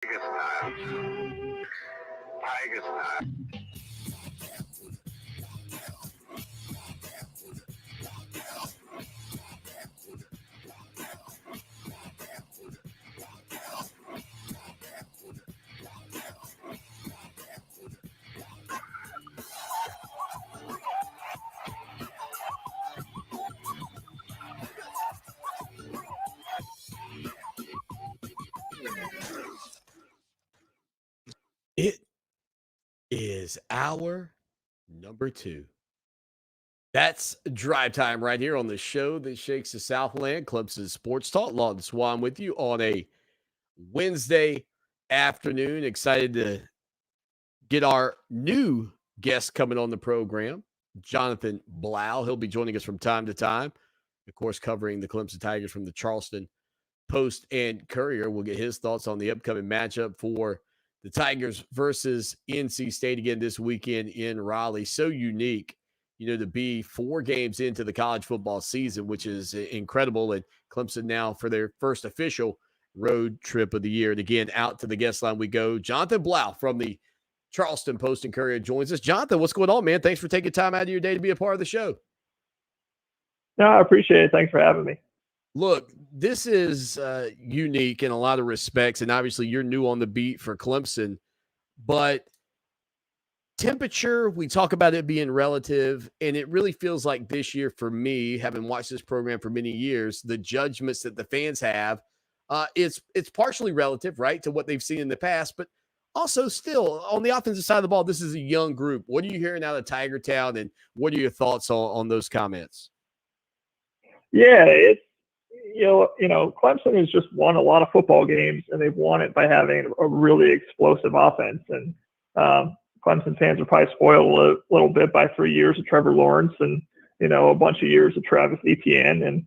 Tigers time. Tigers time. It is hour number 2. That's drive time right here on the show that shakes the Southland, Clemson Sports Talk. Lawton Swan with you on a Wednesday afternoon. Excited to get our new guest coming on the program, Jonathan Blau. He'll be joining us from time to time, of course, covering the Clemson Tigers from the Charleston Post and Courier. We'll get his thoughts on the upcoming matchup for the Tigers versus NC State again this weekend in Raleigh. So unique, to be 4 games into the college football season, which is incredible. And Clemson now for their first official road trip of the year. And again, out to the guest line we go. Jonathan Blau from the Charleston Post and Courier joins us. Jonathan, what's going on, man? Thanks for taking time out of your day to be a part of the show. No, I appreciate it. Thanks for having me. Look, this is unique in a lot of respects, and obviously you're new on the beat for Clemson, but temperature, we talk about it being relative, and it really feels like this year for me, having watched this program for many years, the judgments that the fans have, it's partially relative, right, to what they've seen in the past, but also still on the offensive side of the ball, this is a young group. What are you hearing out of Tiger Town, and what are your thoughts on those comments? Yeah, it's Clemson has just won a lot of football games, and they've won it by having a really explosive offense. And Clemson fans are probably spoiled a little bit by 3 years of Trevor Lawrence and a bunch of years of Travis Etienne. And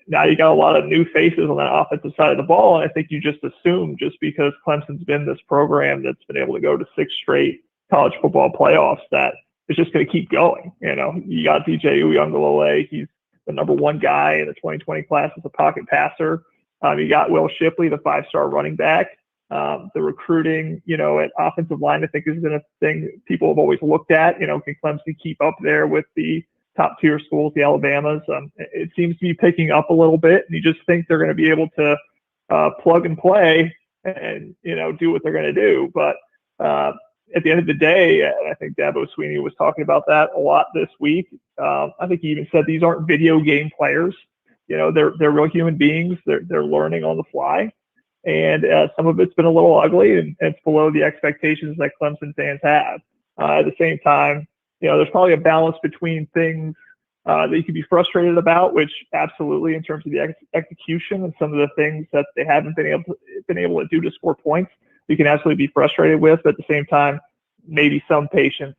now you got a lot of new faces on that offensive side of the ball. And I think you just assume just because Clemson's been this program that's been able to go to 6 straight college football playoffs that it's just going to keep going. You got DJ Uiagalelei. He's the number 1 guy in the 2020 class as a pocket passer. You got Will Shipley, the 5-star running back. The recruiting, at offensive line, I think has been a thing people have always looked at. Can Clemson keep up there with the top tier schools, the Alabamas? It seems to be picking up a little bit, and you just think they're going to be able to plug and play and do what they're going to do. But at the end of the day, and I think Dabo Swinney was talking about that a lot this week. I think he even said these aren't video game players. They're real human beings. They're learning on the fly, and some of it's been a little ugly, and it's below the expectations that Clemson fans have. At the same time, there's probably a balance between things that you can be frustrated about, which absolutely in terms of the execution and some of the things that they haven't been able to do to score points, you can absolutely be frustrated with. But at the same time, maybe some patience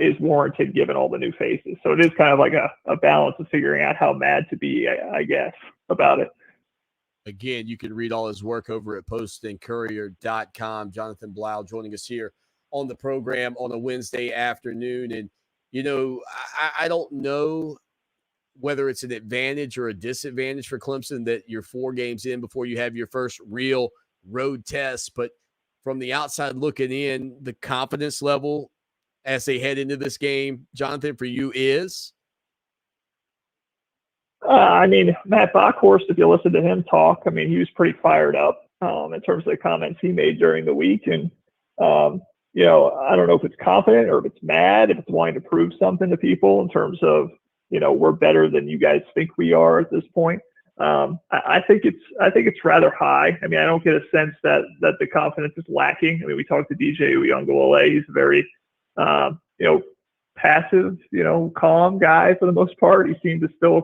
is warranted given all the new faces. So it is kind of like a balance of figuring out how mad to be, I guess, about it. Again, you can read all his work over at postandcourier.com. Jonathan Blau joining us here on the program on a Wednesday afternoon. And, I don't know whether it's an advantage or a disadvantage for Clemson that you're 4 games in before you have your first real road test. But from the outside looking in, the confidence level as they head into this game, Jonathan, for you is? Matt Bockhorst, if you listen to him talk, he was pretty fired up in terms of the comments he made during the week. And, I don't know if it's confident or if it's mad, if it's wanting to prove something to people in terms of, we're better than you guys think we are at this point. I think it's rather high. I don't get a sense that the confidence is lacking. We talked to DJ Uiagalelei. He's a very, passive, calm guy for the most part. He seemed to still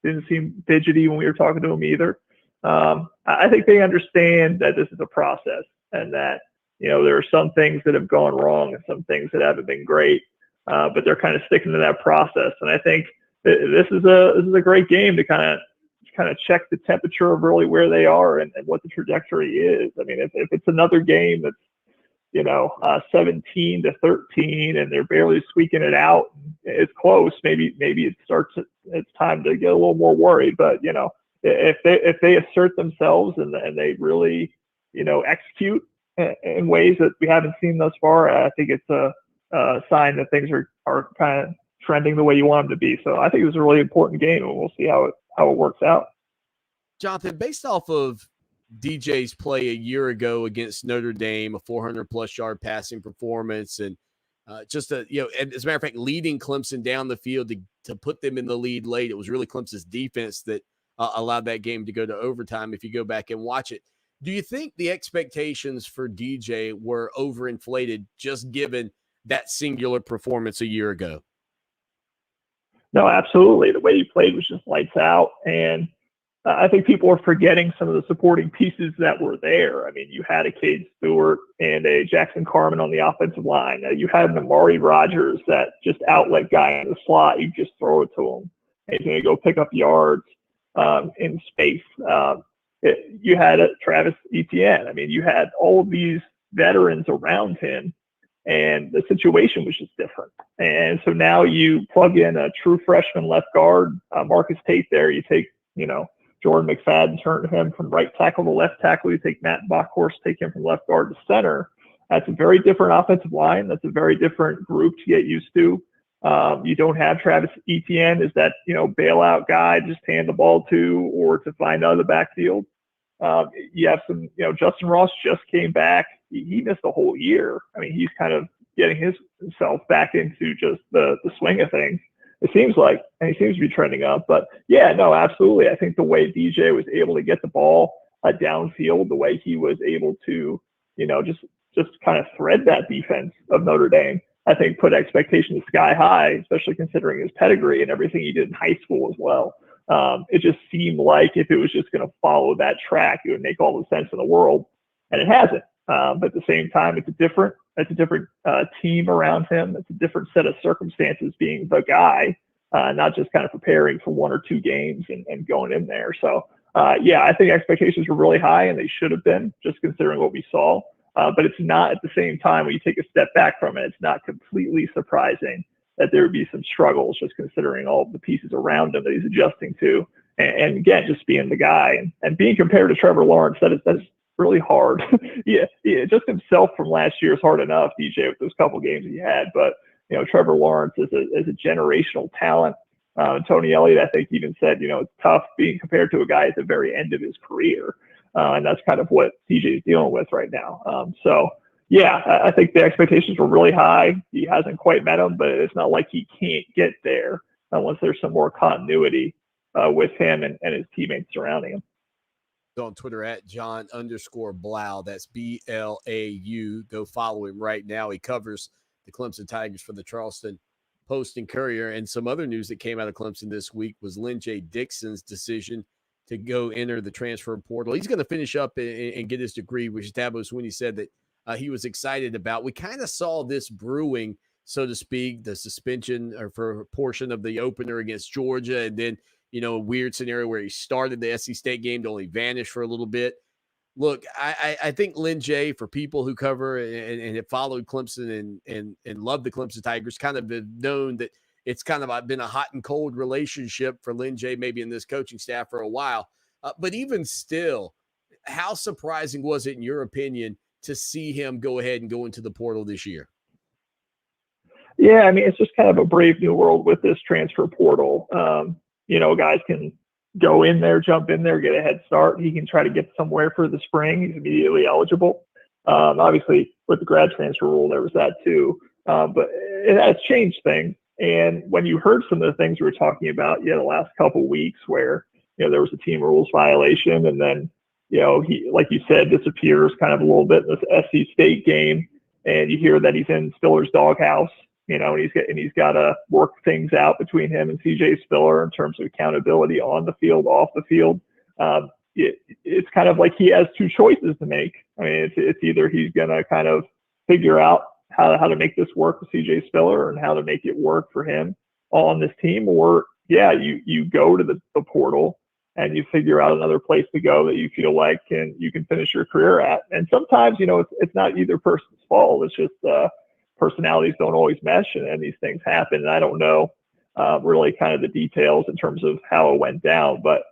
didn't seem fidgety when we were talking to him either. I think they understand that this is a process and that, there are some things that have gone wrong and some things that haven't been great, but they're kind of sticking to that process. And I think this is a great game to kind of check the temperature of really where they are and what the trajectory is. If it's another game that's 17-13 and they're barely squeaking it out, it's close. Maybe it's time to get a little more worried. But if they assert themselves and they really execute in ways that we haven't seen thus far, I think it's a sign that things are kind of trending the way you want them to be. So I think it was a really important game, and we'll see how it works out. Jonathan, based off of DJ's play a year ago against Notre Dame, a 400-plus yard passing performance, and and as a matter of fact, leading Clemson down the field to put them in the lead late. It was really Clemson's defense that allowed that game to go to overtime if you go back and watch it. Do you think the expectations for DJ were overinflated just given that singular performance a year ago? No, absolutely. The way he played was just lights out. And I think people are forgetting some of the supporting pieces that were there. I mean, you had a Cade Stewart and a Jackson Carman on the offensive line. You had an Amari Rogers, that just outlet guy in the slot. You just throw it to him, and he's going to go pick up yards in space. You had Travis Etienne. I mean, you had all of these veterans around him, and the situation was just different. And so now you plug in a true freshman left guard, Marcus Tate there. You take, Jordan McFadden, turn him from right tackle to left tackle. You take Matt Bockhorst, take him from left guard to center. That's a very different offensive line. That's a very different group to get used to. You don't have Travis Etienne as that, bailout guy, just hand the ball to or to find out of the backfield. You have some, Justin Ross just came back. He missed a whole year. I mean, he's kind of getting himself back into just the swing of things, it seems like, and he seems to be trending up. But yeah, no, absolutely. I think the way DJ was able to get the ball downfield, the way he was able to, just kind of thread that defense of Notre Dame, I think put expectations sky high, especially considering his pedigree and everything he did in high school as well. It just seemed like if it was just going to follow that track, it would make all the sense in the world, and it hasn't. But at the same time, it's a different team around him. It's a different set of circumstances being the guy, not just kind of preparing for one or two games and going in there. So, I think expectations were really high, and they should have been, just considering what we saw. But it's not, at the same time, when you take a step back from it, it's not completely surprising that there would be some struggles, just considering all of the pieces around him that he's adjusting to. And again, just being the guy and being compared to Trevor Lawrence, that's really hard. yeah, just himself from last year is hard enough, DJ, with those couple games he had. But, Trevor Lawrence is a generational talent. Tony Elliott, I think, even said, it's tough being compared to a guy at the very end of his career. And that's kind of what DJ is dealing with right now. I think the expectations were really high. He hasn't quite met them, but it's not like he can't get there unless there's some more continuity with him and his teammates surrounding him. On Twitter at John_Blau. That's BLAU. Go follow him right now. He covers the Clemson Tigers for the Charleston Post and Courier. And some other news that came out of Clemson this week was Lynn J. Dixon's decision to go enter the transfer portal. He's going to finish up and get his degree, which Dabo Swinney said that he was excited about. We kind of saw this brewing, so to speak, the suspension or for a portion of the opener against Georgia, and then, a weird scenario where he started the SC State game to only vanish for a little bit. Look, I think Lynn J., for people who cover and have followed Clemson and love the Clemson Tigers, kind of have known that it's kind of been a hot and cold relationship for Lynn J., maybe in this coaching staff for a while. But even still, how surprising was it, in your opinion, to see him go ahead and go into the portal this year? Yeah, I mean, it's just kind of a brave new world with this transfer portal. Guys can go in there, jump in there, get a head start. He can try to get somewhere for the spring. He's immediately eligible. Obviously, with the grad transfer rule, there was that too. But it has changed things. And when you heard some of the things we were talking about, the last couple of weeks where, there was a team rules violation, and then, he, like you said, disappears kind of a little bit in this SC State game, and you hear that he's in Spiller's doghouse, and he's got to work things out between him and CJ Spiller in terms of accountability on the field, off the field. It's kind of like he has two choices to make. I mean, it's either he's going to kind of figure out how to make this work with CJ Spiller and how to make it work for him on this team, or you go to the portal and you figure out another place to go that you feel like you can finish your career at. And sometimes, it's not either person's fault. It's just personalities don't always mesh, and these things happen. And I don't know really kind of the details in terms of how it went down, but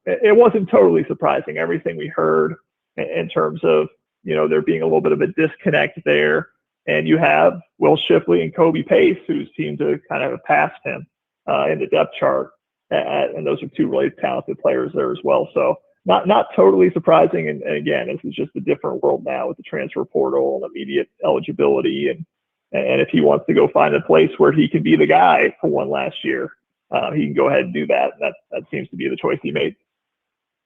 it wasn't totally surprising. Everything we heard in terms of, there being a little bit of a disconnect there. And you have Will Shipley and Kobe Pace, who seem to kind of have passed him in the depth chart. And those are two really talented players there as well. So not totally surprising. And again, this is just a different world now with the transfer portal and immediate eligibility. And if he wants to go find a place where he can be the guy for one last year, he can go ahead and do that. That seems to be the choice he made.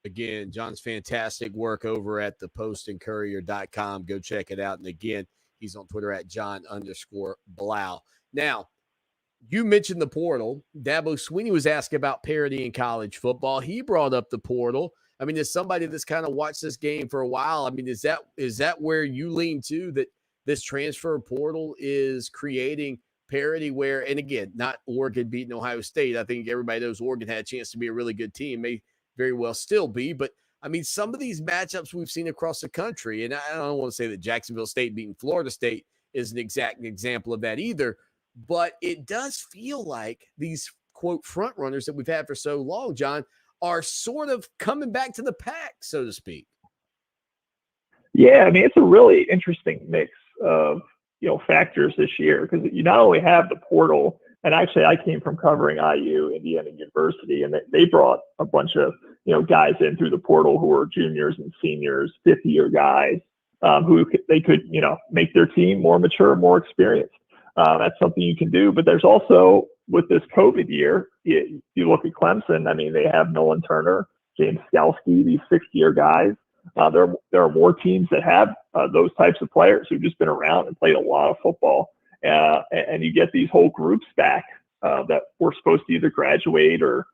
Again, John's fantastic work over at thepostandcourier.com. Go check it out. And again, he's on Twitter at John_Blau. Now, you mentioned the portal. Dabo Swinney was asked about parity in college football. He brought up the portal. I mean, as somebody that's kind of watched this game for a while, I mean, is that where you lean to, that this transfer portal is creating parity where, and again, not Oregon beating Ohio State. I think everybody knows Oregon had a chance to be a really good team, may very well still be. But, I mean, some of these matchups we've seen across the country, and I don't want to say that Jacksonville State beating Florida State is an exact example of that either, but it does feel like these, quote, front runners that we've had for so long, John, are sort of coming back to the pack, so to speak. Yeah, I mean, it's a really interesting mix of, factors this year, because you not only have the portal, and actually I came from covering IU, Indiana University, and they brought a bunch of, guys in through the portal who were juniors and seniors, 50-year guys, who they could, make their team more mature, more experienced. That's something you can do. But there's also, with this COVID year, you look at Clemson, I mean, they have Nolan Turner, James Skalski, these 60-year guys. There are more teams that have those types of players who've just been around and played a lot of football. And you get these whole groups back that were supposed to either graduate or,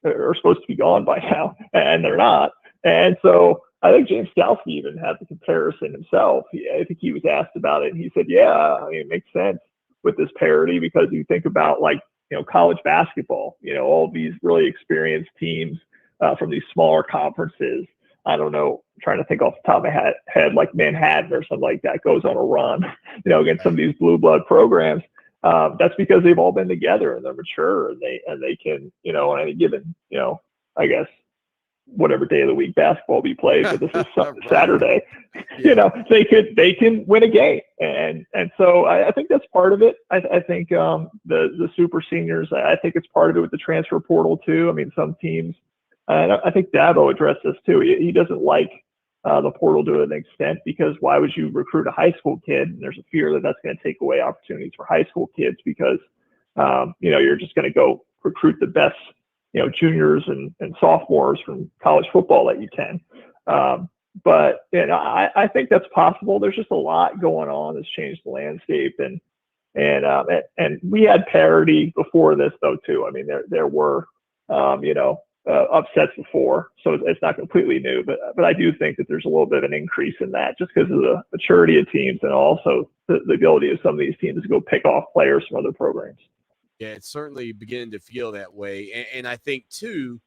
are supposed to be gone by now, and they're not. And so I think James Skalski even had the comparison himself. I think he was asked about it, and he said, yeah, I mean, it makes sense with this parity, because you think about, like, college basketball, all these really experienced teams from these smaller conferences. I don't know, I'm trying to think off the top of my head, like Manhattan or something like that goes on a run, against some of these blue blood programs. That's because they've all been together and they're mature, and they can, on any given, I guess, whatever day of the week basketball be played, but this is right. Saturday, Yeah. They can win a game. And so I think that's part of it. I think the super seniors, I think it's part of it with the transfer portal too. I mean, some teams, I think Dabo addressed this too. He doesn't like the portal to an extent, because why would you recruit a high school kid? And there's a fear that that's going to take away opportunities for high school kids, because, you're just going to go recruit the best, juniors and sophomores from college football that you can. But I think that's possible. There's just a lot going on that's changed the landscape, and we had parity before this though too. I mean, there were upsets before, so it's not completely new. But I do think that there's a little bit of an increase in that, just because of the maturity of teams, and also the ability of some of these teams to go pick off players from other programs. Yeah, it's certainly beginning to feel that way. And I think, too,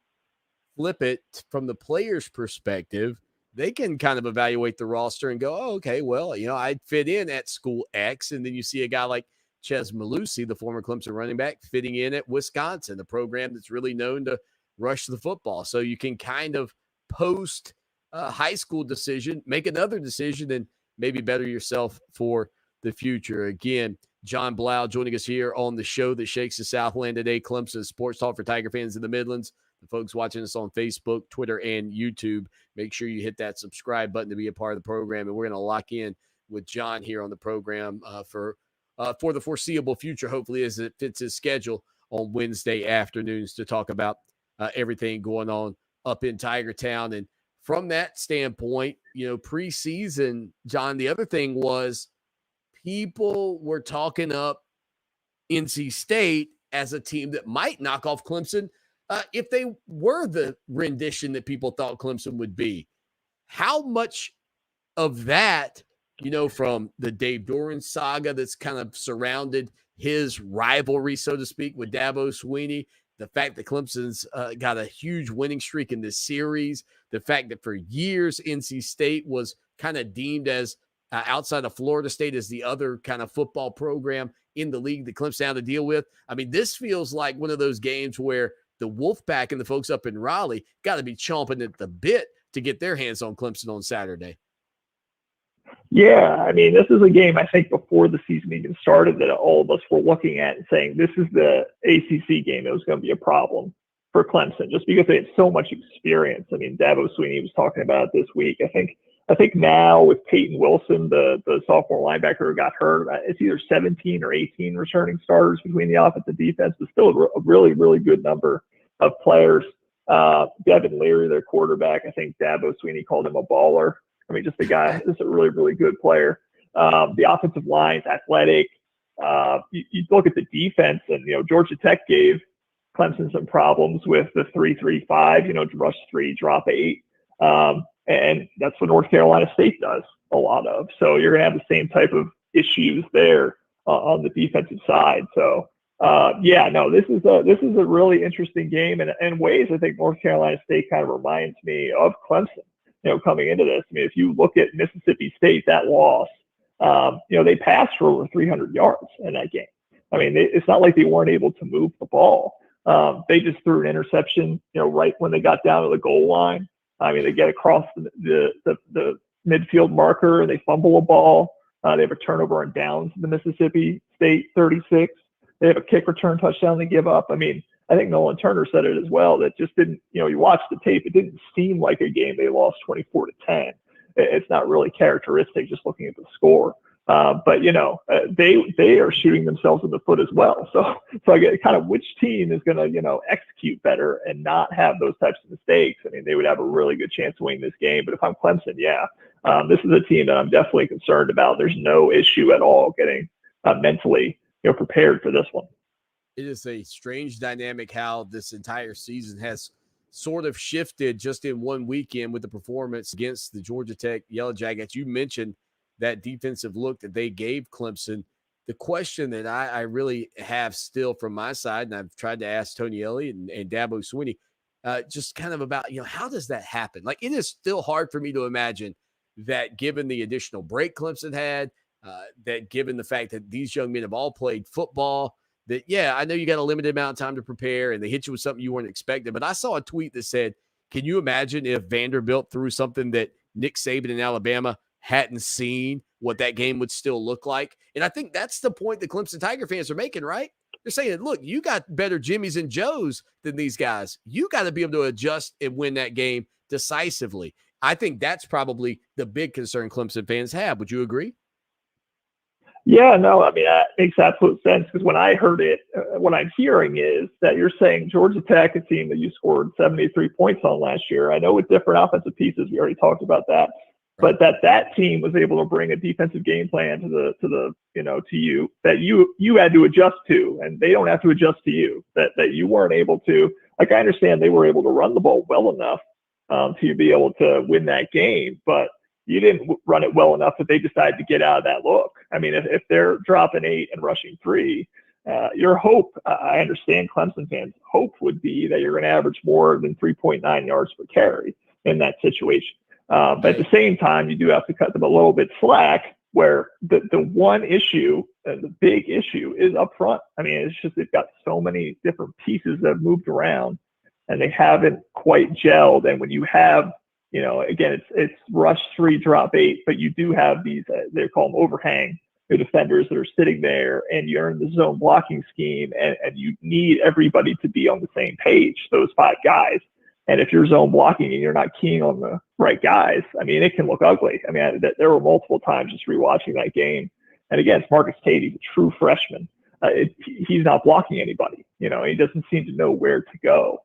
flip it from the player's perspective, they can kind of evaluate the roster and go, oh, okay, well, I'd fit in at school X. And then you see a guy like Ches Malusi, the former Clemson running back, fitting in at Wisconsin, the program that's really known to rush the football. So you can kind of post a high school decision, make another decision, and maybe better yourself for the future. Again, John Blau joining us here on the show that shakes the Southland today, Clemson Sports Talk for Tiger fans in the Midlands. The folks watching us on Facebook, Twitter, and YouTube, make sure you hit that subscribe button to be a part of the program. And we're going to lock in with John here on the program for the foreseeable future, hopefully, as it fits his schedule on Wednesday afternoons to talk about everything going on up in Tiger Town. And from that standpoint, preseason, John, the other thing was people were talking up NC State as a team that might knock off Clemson if they were the rendition that people thought Clemson would be. How much of that, from the Dave Doran saga that's kind of surrounded his rivalry, so to speak, with Dabo Swinney, the fact that Clemson's got a huge winning streak in this series, the fact that for years NC State was kind of deemed as outside of Florida State as the other kind of football program in the league that Clemson had to deal with. I mean, this feels like one of those games where the Wolfpack and the folks up in Raleigh got to be chomping at the bit to get their hands on Clemson on Saturday. Yeah, I mean, this is a game I think before the season even started that all of us were looking at and saying this is the ACC game that was going to be a problem for Clemson just because they had so much experience. I mean, Dabo Swinney was talking about it this week. I think now with Peyton Wilson, the sophomore linebacker who got hurt, it's either 17 or 18 returning starters between the offense and defense, but still a really, really good number of players. Devin Leary, their quarterback, I think Dabo Swinney called him a baller. I mean, just a guy is a really, really good player. The offensive line's athletic. You look at the defense, and Georgia Tech gave Clemson some problems with the 3-3-5. Rush 3, drop 8, and that's what North Carolina State does a lot of. So you're going to have the same type of issues there on the defensive side. So this is a really interesting game, and in ways I think North Carolina State kind of reminds me of Clemson. Coming into this, I mean, if you look at Mississippi State, that loss, they passed for over 300 yards in that game. I mean, it's not like they weren't able to move the ball. They just threw an interception, right when they got down to the goal line. I mean, they get across the midfield marker and they fumble a ball. They have a turnover on downs in the Mississippi State 36. They have a kick return touchdown they give up. I mean, I think Nolan Turner said it as well. That just didn't, you watch the tape, it didn't seem like a game they lost 24-10. It's not really characteristic just looking at the score. But they are shooting themselves in the foot as well. So I get kind of which team is going to execute better and not have those types of mistakes. I mean, they would have a really good chance of winning this game. But if I'm Clemson, this is a team that I'm definitely concerned about. There's no issue at all getting mentally prepared for this one. It is a strange dynamic how this entire season has sort of shifted just in one weekend with the performance against the Georgia Tech Yellow Jackets. You mentioned that defensive look that they gave Clemson. The question that I really have still from my side, and I've tried to ask Tony Elliott and Dabo Swinney, just kind of about, how does that happen? Like, it is still hard for me to imagine that given the additional break Clemson had, that given the fact that these young men have all played football, that, I know you got a limited amount of time to prepare and they hit you with something you weren't expecting. But I saw a tweet that said, can you imagine if Vanderbilt threw something that Nick Saban in Alabama hadn't seen, what that game would still look like? And I think that's the point that Clemson Tiger fans are making, right? They're saying, look, you got better Jimmies and Joes than these guys. You got to be able to adjust and win that game decisively. I think that's probably the big concern Clemson fans have. Would you agree? Yeah, no, I mean, that makes absolute sense because when I heard it, what I'm hearing is that you're saying Georgia Tech, a team that you scored 73 points on last year. I know with different offensive pieces, we already talked about that, but that team was able to bring a defensive game plan to you that you had to adjust to, and they don't have to adjust to you. That you weren't able to. Like, I understand they were able to run the ball well enough to be able to win that game, but you didn't run it well enough that they decided to get out of that look. I mean, if they're dropping 8 and rushing 3, your hope, I understand Clemson fans' hope would be that you're going to average more than 3.9 yards per carry in that situation. But at the same time, you do have to cut them a little bit slack where the one issue, the big issue is up front. I mean, it's just they've got so many different pieces that have moved around and they haven't quite gelled. And when you have, again, it's rush 3, drop 8, but you do have these, they call them overhang defenders that are sitting there, and you're in the zone blocking scheme, and you need everybody to be on the same page, those 5 guys. And if you're zone blocking and you're not keying on the right guys, I mean, it can look ugly. I mean, there were multiple times just rewatching that game. And again, it's Marcus Tate, he's a true freshman. He's not blocking anybody. He doesn't seem to know where to go.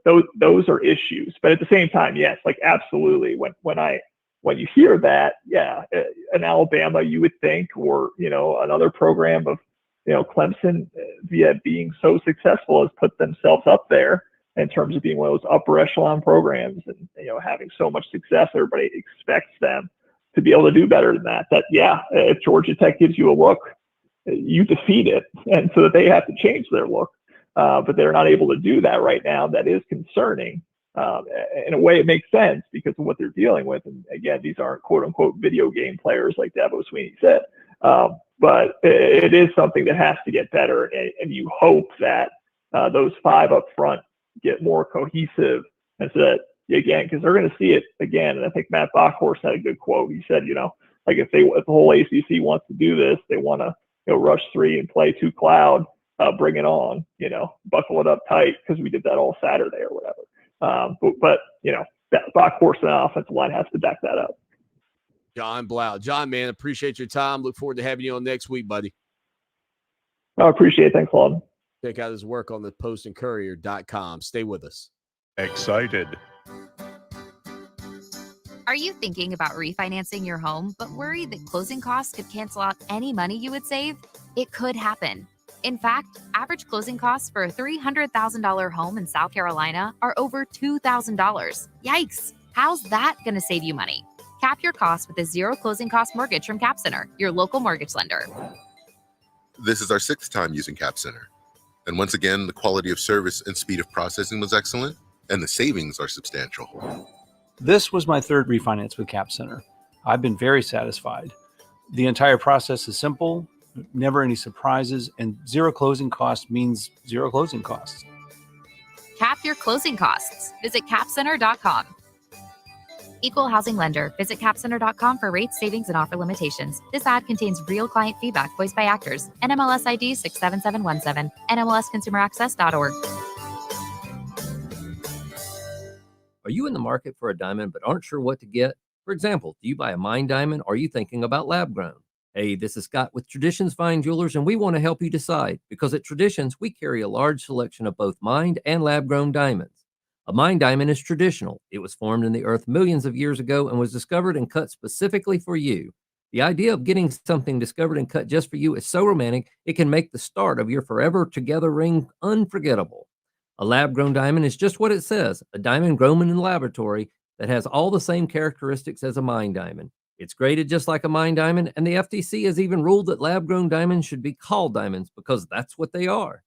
Those are issues, but at the same time, yes, like absolutely. When you hear that, an Alabama, you would think, or another program of Clemson, via being so successful, has put themselves up there in terms of being one of those upper echelon programs, and having so much success, everybody expects them to be able to do better than that. If Georgia Tech gives you a look, you defeat it, and so that they have to change their look. But they're not able to do that right now. That is concerning. In a way, it makes sense because of what they're dealing with. And again, these aren't quote unquote video game players like Dabo Swinney said. But it is something that has to get better. And you hope that those 5 up front get more cohesive, and so that again, because they're going to see it again. And I think Matt Bockhorst had a good quote. He said, like if the whole ACC wants to do this, they want to rush 3 and play 2 cloud, bring it on, buckle it up tight, because we did that all Saturday or whatever. But that Bockhorst and the offensive line has to back that up. John Blau. John, man, appreciate your time. Look forward to having you on next week, buddy. I appreciate it. Thanks, Lon. Check out his work on the postandcourier.com. Stay with us. Excited. Are you thinking about refinancing your home, but worried that closing costs could cancel out any money you would save? It could happen. In fact, average closing costs for a $300,000 home in South Carolina are over $2,000. Yikes! How's that going to save you money? Cap your costs with a zero closing cost mortgage from Cap Center, your local mortgage lender. This is our 6th time using Cap Center. And once again, the quality of service and speed of processing was excellent, and the savings are substantial. This was my 3rd refinance with Cap Center. I've been very satisfied. The entire process is simple, never any surprises, and zero closing costs means zero closing costs. Cap your closing costs. Visit capcenter.com. Equal housing lender. Visit capcenter.com for rates, savings, and offer limitations. This ad contains real client feedback voiced by actors. NMLS ID 67717. NMLSconsumeraccess.org. Are you in the market for a diamond but aren't sure what to get? For example, do you buy a mined diamond or are you thinking about lab grown? Hey, this is Scott with Traditions Fine Jewelers, and we want to help you decide, because at Traditions, we carry a large selection of both mined and lab grown diamonds. A mined diamond is traditional. It was formed in the earth millions of years ago and was discovered and cut specifically for you. The idea of getting something discovered and cut just for you is so romantic, it can make the start of your forever together ring unforgettable. A lab-grown diamond is just what it says, a diamond grown in the laboratory that has all the same characteristics as a mined diamond. It's graded just like a mined diamond, and the FTC has even ruled that lab-grown diamonds should be called diamonds because that's what they are.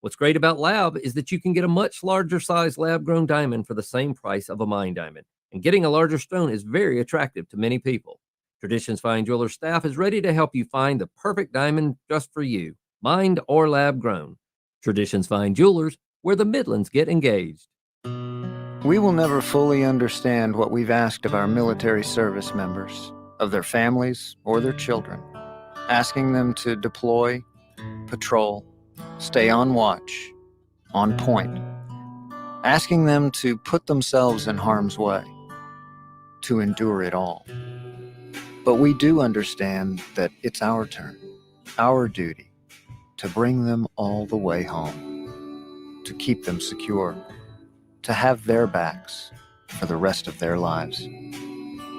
What's great about lab is that you can get a much larger size lab-grown diamond for the same price of a mined diamond, and getting a larger stone is very attractive to many people. Traditions Fine Jewelers staff is ready to help you find the perfect diamond just for you, mined or lab-grown. Traditions Fine Jewelers, where the Midlands get engaged. We will never fully understand what we've asked of our military service members, of their families or their children, asking them to deploy, patrol, stay on watch, on point, asking them to put themselves in harm's way, to endure it all. But we do understand that it's our turn, our duty, to bring them all the way home, to keep them secure, to have their backs for the rest of their lives.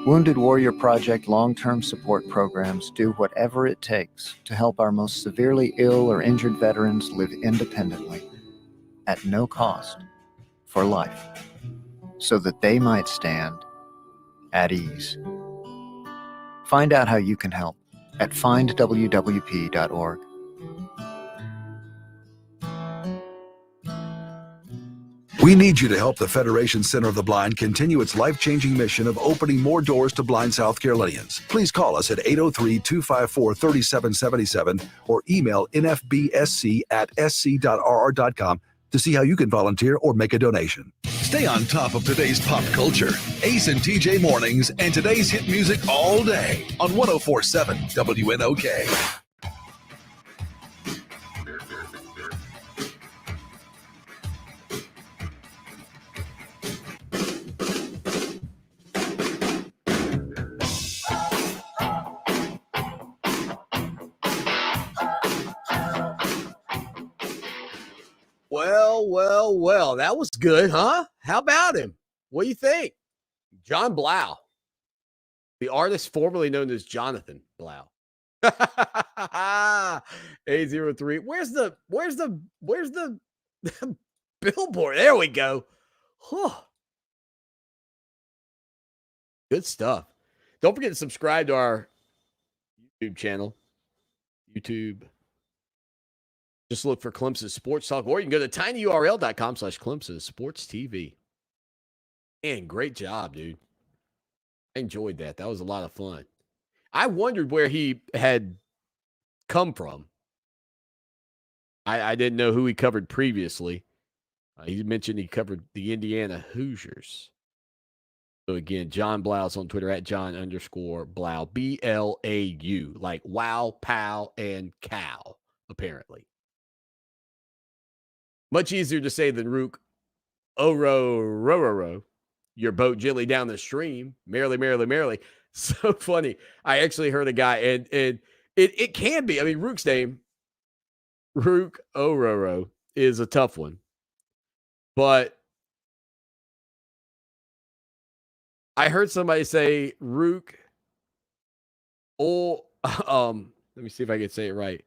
Wounded Warrior Project long-term support programs do whatever it takes to help our most severely ill or injured veterans live independently, at no cost, for life, so that they might stand at ease. Find out how you can help at findwwp.org. We need you to help the Federation Center of the Blind continue its life-changing mission of opening more doors to blind South Carolinians. Please call us at 803-254-3777 or email nfbsc@sc.rr.com to see how you can volunteer or make a donation. Stay on top of today's pop culture. Ace and TJ Mornings and today's hit music all day on 104.7 WNOK. Well, that was good, huh? How about him? What do you think? John Blau, the artist formerly known as Jonathan Blau. A03. Where's the billboard? There we go. Whew. Good stuff. Don't forget to subscribe to our YouTube channel. YouTube. Just look for Clemson Sports Talk, or you can go to tinyurl.com/Clemson Sports TV. And great job, dude. I enjoyed that. That was a lot of fun. I wondered where he had come from. I didn't know who he covered previously. He mentioned he covered the Indiana Hoosiers. So again, John Blau's on Twitter at John_Blau, BLAU, like wow, pow, and cow, apparently. Much easier to say than Rook, row, your boat gently down the stream, merrily, merrily, merrily. So funny. I actually heard a guy, and it can be. I mean, Rook's name, Rook Ororo, is a tough one. But I heard somebody say Rook, let me see if I can say it right.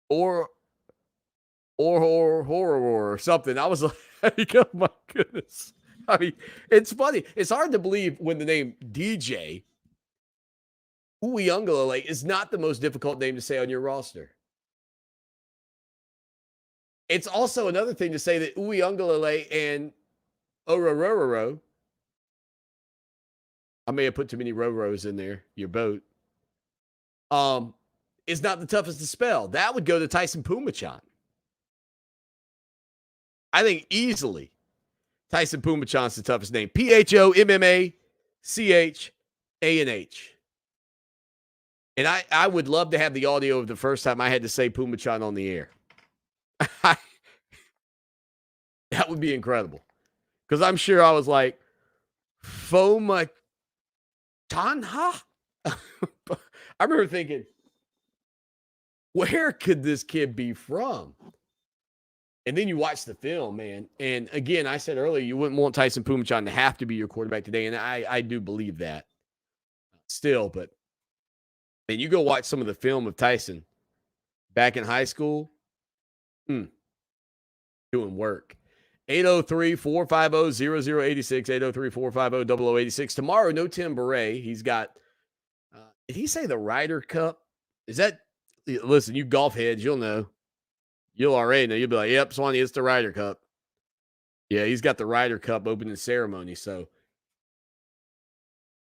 Or something. I was like, oh my goodness. I mean, it's funny. It's hard to believe when the name DJ Uyunglele is not the most difficult name to say on your roster. It's also another thing to say that Uyunglele and Orororo, I may have put too many Roros in there, your boat, is not the toughest to spell. That would go to Tyson Pumachan. I think easily Tyson Pumachan's the toughest name. Phommachanh. And I would love to have the audio of the first time I had to say Pumachan on the air. That would be incredible. Because I'm sure I was like, Fomachanha? I remember thinking, where could this kid be from? And then you watch the film, man. And again, I said earlier, you wouldn't want Tyson Pumachan to have to be your quarterback today. And I do believe that still. But man, you go watch some of the film of Tyson back in high school, doing work. 803-450-0086, 803-450-0086. Tomorrow, no Tim Beret. He's got, did he say the Ryder Cup? Is that, listen, you golf heads, you'll know. You'll already know. You'll be like, yep, Swanee, it's the Ryder Cup. Yeah, he's got the Ryder Cup opening ceremony. So,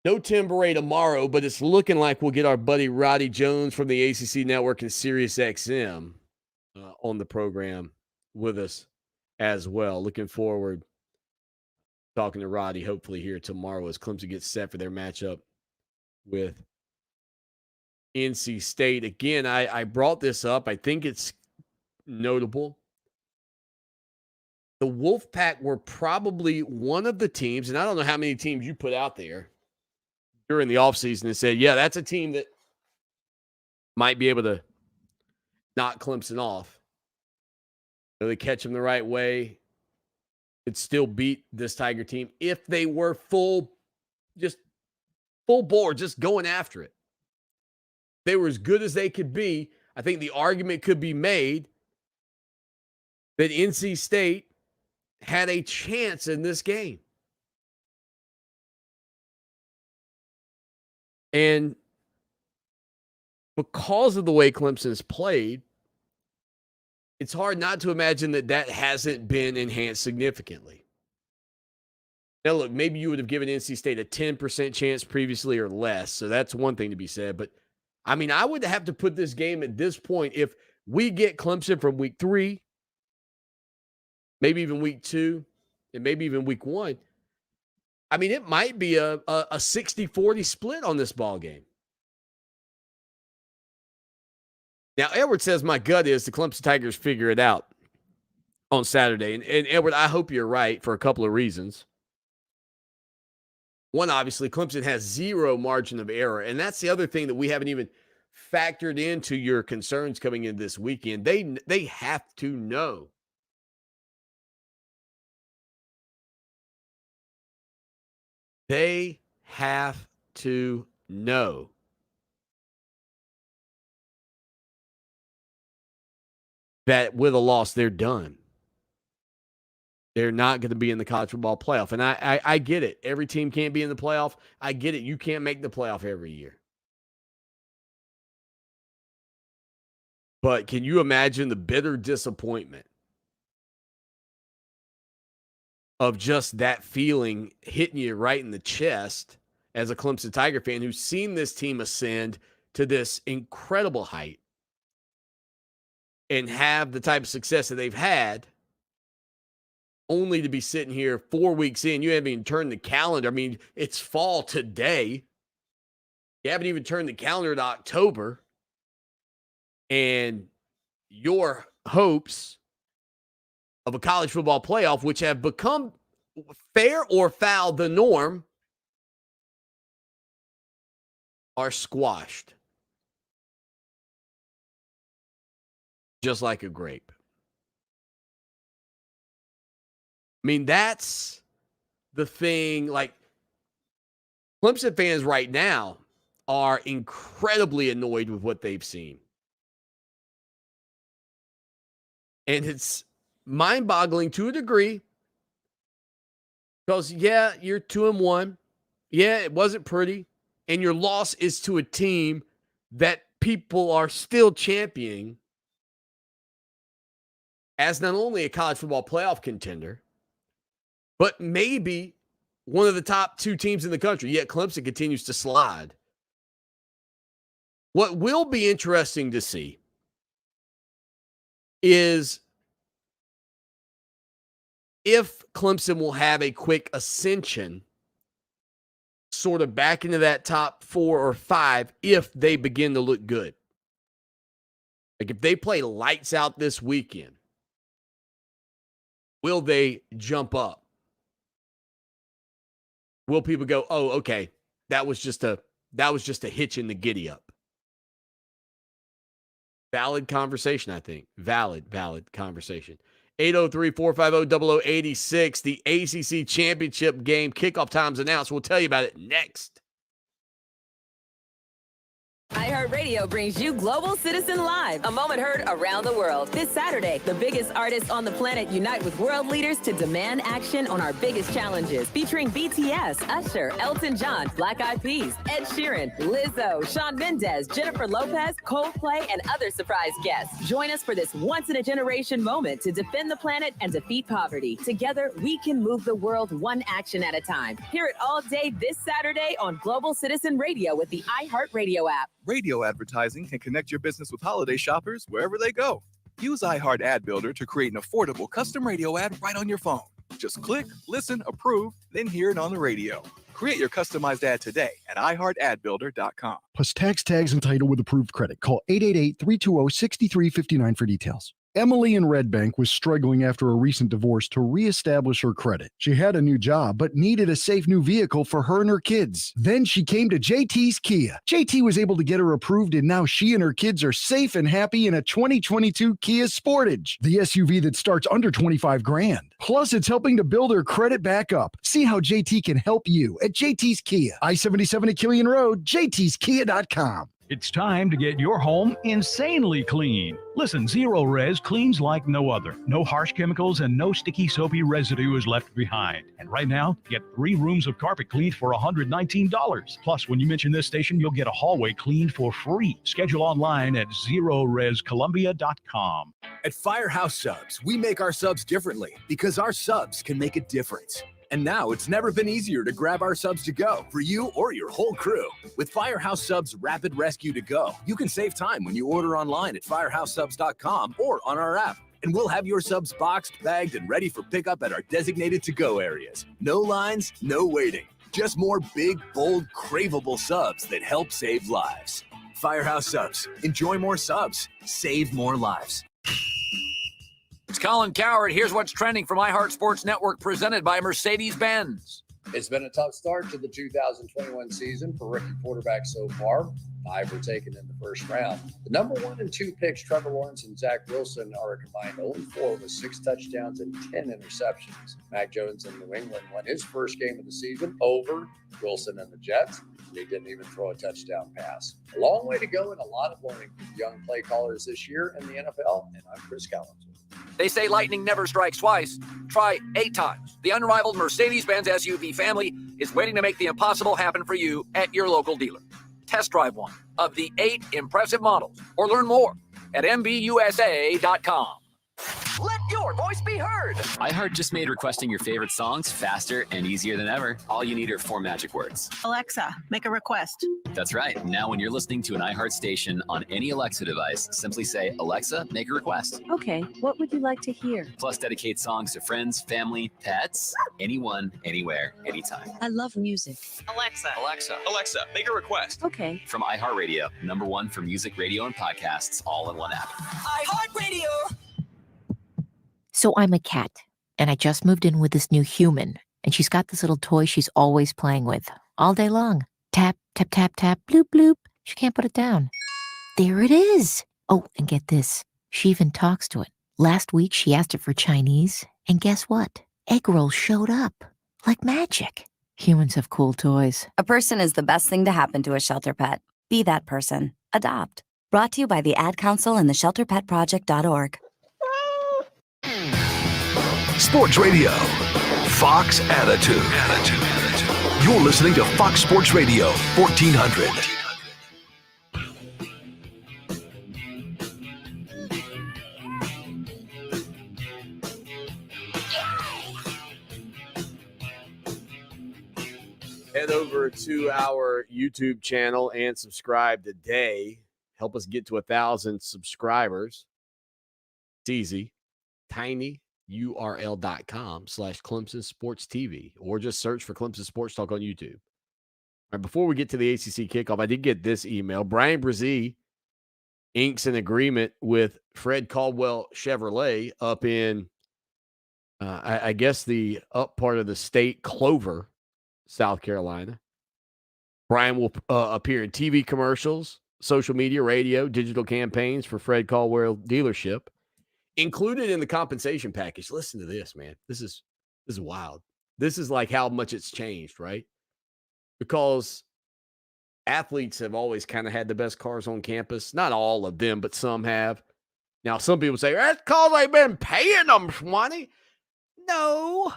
no Tim Beret tomorrow, but it's looking like we'll get our buddy Roddy Jones from the ACC Network and Sirius XM on the program with us as well. Looking forward talking to Roddy, hopefully here tomorrow as Clemson gets set for their matchup with NC State. Again, I brought this up. I think it's notable. The Wolfpack were probably one of the teams, and I don't know how many teams you put out there during the offseason and said, yeah, that's a team that might be able to knock Clemson off. Really catch them the right way. Could still beat this Tiger team if they were full board, just going after it. They were as good as they could be. I think the argument could be made that NC State had a chance in this game. And because of the way Clemson's played, it's hard not to imagine that hasn't been enhanced significantly. Now, look, maybe you would have given NC State a 10% chance previously or less, so that's one thing to be said. But, I mean, I would have to put this game at this point, if we get Clemson from week 3, maybe even week 2, and maybe even week 1, I mean, it might be a 60-40 split on this ball game. Now, Edward says my gut is the Clemson Tigers figure it out on Saturday. And Edward, I hope you're right for a couple of reasons. One, obviously, Clemson has zero margin of error. And that's the other thing that we haven't even factored into your concerns coming in this weekend. They have to know. They have to know that with a loss, they're done. They're not going to be in the college football playoff. And I get it. Every team can't be in the playoff. I get it. You can't make the playoff every year. But can you imagine the bitter disappointment of just that feeling hitting you right in the chest as a Clemson Tiger fan who's seen this team ascend to this incredible height and have the type of success that they've had, only to be sitting here 4 weeks in. You haven't even turned the calendar. I mean, it's fall today. You haven't even turned the calendar to October. And your hopes of a college football playoff, which have become fair or foul the norm, are squashed. Just like a grape. I mean, that's the thing. Like, Clemson fans right now are incredibly annoyed with what they've seen. And it's mind-boggling to a degree. Because, yeah, you're 2-1. Yeah, it wasn't pretty. And your loss is to a team that people are still championing as not only a college football playoff contender, but maybe one of the top 2 teams in the country. Yet Clemson continues to slide. What will be interesting to see is if Clemson will have a quick ascension sort of back into that top 4 or 5 if they begin to look good. Like if they play lights out this weekend, will they jump up? Will people go, "Oh, okay, that was just a hitch in the giddy up"? Valid conversation, I think. Valid conversation. 803-450-0086. The ACC Championship game kickoff time's announced. We'll tell you about it next. iHeartRadio brings you Global Citizen Live, a moment heard around the world. This Saturday, the biggest artists on the planet unite with world leaders to demand action on our biggest challenges. Featuring BTS, Usher, Elton John, Black Eyed Peas, Ed Sheeran, Lizzo, Shawn Mendes, Jennifer Lopez, Coldplay, and other surprise guests. Join us for this once-in-a-generation moment to defend the planet and defeat poverty. Together, we can move the world one action at a time. Hear it all day this Saturday on Global Citizen Radio with the iHeartRadio app. Radio advertising can connect your business with holiday shoppers wherever they go. Use iHeart Ad Builder to create an affordable custom radio ad right on your phone. Just click, listen, approve, then hear it on the radio. Create your customized ad today at iHeartAdBuilder.com. Plus tax, tags, and title with approved credit. Call 888-320-6359 for details. Emily in Red Bank was struggling after a recent divorce to reestablish her credit. She had a new job, but needed a safe new vehicle for her and her kids. Then she came to JT's Kia. JT was able to get her approved, and now she and her kids are safe and happy in a 2022 Kia Sportage, the SUV that starts under $25,000. Plus, it's helping to build her credit back up. See how JT can help you at JT's Kia. I-77 at Killian Road, jtskia.com. It's time to get your home insanely clean. Listen, Zero Res cleans like no other. No harsh chemicals and no sticky, soapy residue is left behind. And right now, get 3 rooms of carpet cleaned for $119. Plus, when you mention this station, you'll get a hallway cleaned for free. Schedule online at ZeroResColumbia.com. At Firehouse Subs, we make our subs differently because our subs can make a difference. And now it's never been easier to grab our subs to go for you or your whole crew. With Firehouse Subs Rapid Rescue to Go, you can save time when you order online at firehousesubs.com or on our app. And we'll have your subs boxed, bagged, and ready for pickup at our designated to-go areas. No lines, no waiting. Just more big, bold, craveable subs that help save lives. Firehouse Subs. Enjoy more subs. Save more lives. It's Colin Coward. Here's what's trending from iHeart Sports Network, presented by Mercedes-Benz. It's been a tough start to the 2021 season for rookie quarterbacks so far. 5 were taken in the first round. The number 1 and 2 picks, Trevor Lawrence and Zach Wilson, are a combined 0-4 with 6 touchdowns and 10 interceptions. Mac Jones in New England won his first game of the season over Wilson and the Jets, and he didn't even throw a touchdown pass. A long way to go and a lot of learning from young play callers this year in the NFL, and I'm Chris Collins. They say lightning never strikes twice. Try 8 times. The unrivaled Mercedes-Benz SUV family is waiting to make the impossible happen for you at your local dealer. Test drive one of the 8 impressive models or learn more at MBUSA.com. Let your voice be heard. iHeart just made requesting your favorite songs faster and easier than ever. All you need are 4 magic words. Alexa, make a request. That's right. Now when you're listening to an iHeart station on any Alexa device, simply say, Alexa, make a request. Okay, what would you like to hear? Plus dedicate songs to friends, family, pets, anyone, anywhere, anytime. I love music. Alexa, make a request. Okay. From iHeartRadio, #1 for music, radio, and podcasts, all in one app. iHeartRadio. So I'm a cat, and I just moved in with this new human, and she's got this little toy she's always playing with, all day long. Tap, tap, tap, tap, bloop, bloop. She can't put it down. There it is. Oh, and get this. She even talks to it. Last week, she asked it for Chinese, and guess what? Egg rolls showed up. Like magic. Humans have cool toys. A person is the best thing to happen to a shelter pet. Be that person. Adopt. Brought to you by the Ad Council and the ShelterPetProject.org. Sports Radio. Fox Attitude. You're listening to Fox Sports Radio 1400. Head over to our YouTube channel and subscribe today. Help us get to 1,000 subscribers. It's easy. tinyurl.com/Clemson Sports TV, or just search for Clemson Sports Talk on YouTube. All right, before we get to the ACC kickoff, I did get this email. Brian Brzee inks an agreement with Fred Caldwell Chevrolet up in, I guess, the up part of the state, Clover, South Carolina. Brian will appear in TV commercials, social media, radio, digital campaigns for Fred Caldwell dealership. Included in the compensation package, listen to this, man. This is wild. This is like how much it's changed, right? Because athletes have always kind of had the best cars on campus. Not all of them, but some have. Now, some people say, that's because they've been paying them money. No,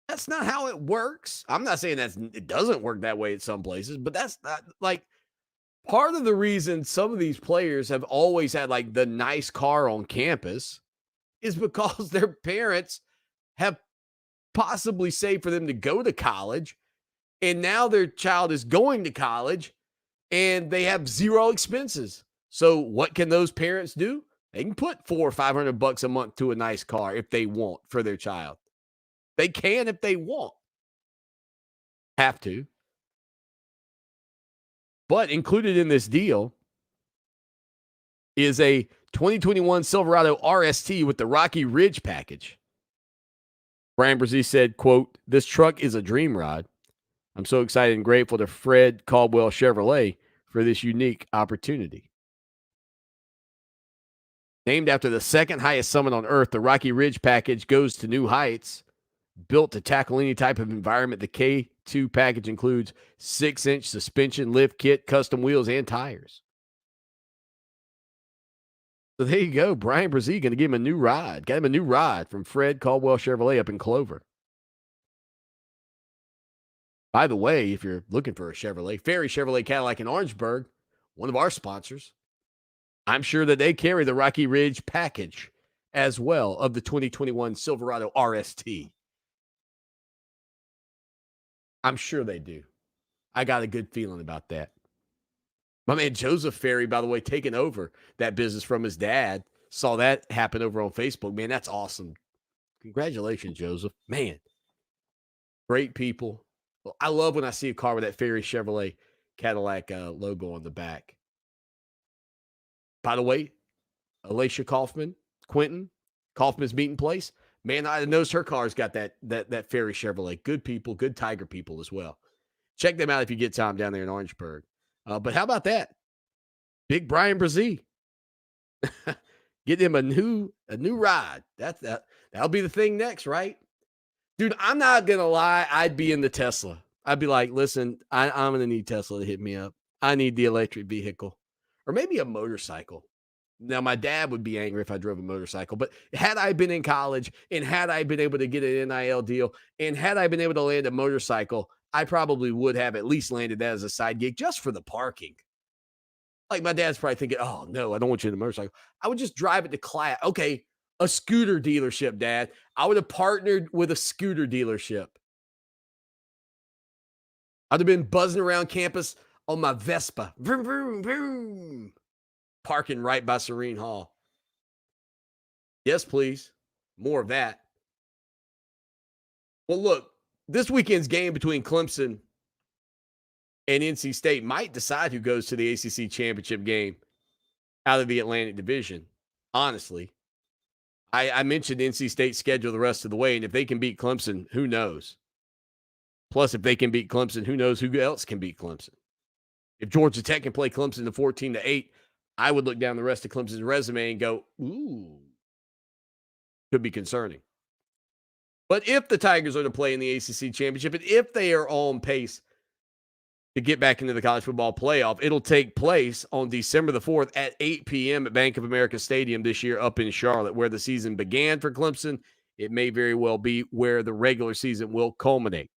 that's not how it works. I'm not saying it doesn't work that way at some places, but that's not like part of the reason some of these players have always had like the nice car on campus is because their parents have possibly saved for them to go to college. And now their child is going to college and they have zero expenses. So what can those parents do? They can put $400 or $500 a month to a nice car if they want for their child. They can if they want. Have to. But included in this deal is a 2021 Silverado RST with the Rocky Ridge package. Brian Brzee said, quote, "This truck is a dream ride. I'm so excited and grateful to Fred Caldwell Chevrolet for this unique opportunity." Named after the second highest summit on earth, the Rocky Ridge package goes to new heights. Built to tackle any type of environment, the K2 package includes 6-inch suspension, lift kit, custom wheels, and tires. So there you go. Brian Brzee going to give him a new ride. Got him a new ride from Fred Caldwell Chevrolet up in Clover. By the way, if you're looking for a Chevrolet, Ferry Chevrolet Cadillac in Orangeburg, one of our sponsors, I'm sure that they carry the Rocky Ridge package as well of the 2021 Silverado RST. I'm sure they do. I got a good feeling about that. My man Joseph Ferry, by the way, taking over that business from his dad. Saw that happen over on Facebook. Man, that's awesome. Congratulations, Joseph. Man, great people. Well, I love when I see a car with that Ferry Chevrolet Cadillac logo on the back. By the way, Alicia Kaufman, Quentin, Kaufman's meeting place. Man, I noticed her car's got that Ferry Chevrolet. Good people, good Tiger people as well. Check them out if you get time down there in Orangeburg. But how about that? Big Brian Brzee. Get him a new ride. That'll be the thing next, right? Dude, I'm not going to lie. I'd be in the Tesla. I'd be like, listen, I'm going to need Tesla to hit me up. I need the electric vehicle. Or maybe a motorcycle. Now, my dad would be angry if I drove a motorcycle, but had I been in college and had I been able to get an NIL deal and had I been able to land a motorcycle, I probably would have at least landed that as a side gig just for the parking. Like my dad's probably thinking, oh, no, I don't want you in a motorcycle. I would just drive it to class. Okay, A scooter dealership, Dad. I would have partnered with a scooter dealership. I'd have been buzzing around campus on my Vespa. Vroom, vroom, vroom. Parking right by Serene Hall. Yes, please. More of that. Well, look, this weekend's game between Clemson and NC State might decide who goes to the ACC championship game out of the Atlantic Division. Honestly, I mentioned NC State's schedule the rest of the way, and if they can beat Clemson, who knows? Plus, if they can beat Clemson, who knows who else can beat Clemson? If Georgia Tech can play Clemson to 14-8, I would look down the rest of Clemson's resume and go, ooh, could be concerning. But if the Tigers are to play in the ACC championship, and if they are on pace to get back into the college football playoff, it'll take place on December the 4th at 8 p.m. at Bank of America Stadium this year up in Charlotte, where the season began for Clemson. It may very well be where the regular season will culminate.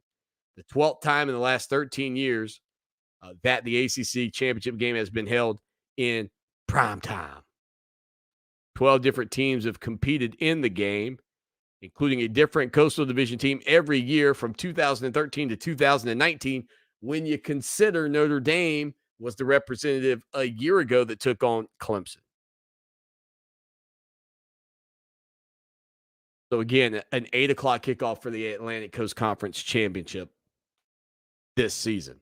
The 12th time in the last 13 years that the ACC championship game has been held in prime time. 12 different teams have competed in the game, including a different Coastal Division team every year from 2013 to 2019, when you consider Notre Dame was the representative a year ago that took on Clemson. So again, an 8 o'clock kickoff for the Atlantic Coast Conference Championship this season.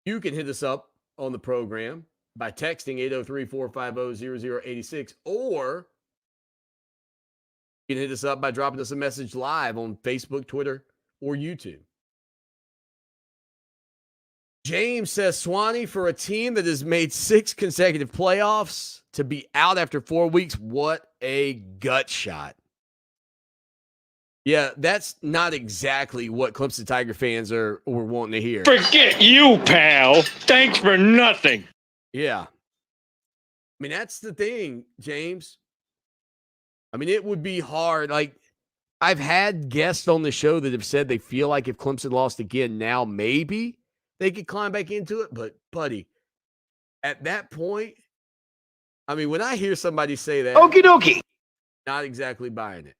You can hit us up on the program by texting 803-450-0086, or you can hit us up by dropping us a message live on Facebook, Twitter, or YouTube. James says, Swanee, for a team that has made 6 consecutive playoffs to be out after 4 weeks, what a gut shot. Yeah, that's not exactly what Clemson Tiger fans were wanting to hear. Forget you, pal. Thanks for nothing. Yeah. I mean, that's the thing, James. I mean, it would be hard. Like, I've had guests on the show that have said they feel like if Clemson lost again now, maybe they could climb back into it. But, buddy, at that point, I mean, when I hear somebody say that, Okie dokie, not exactly buying it.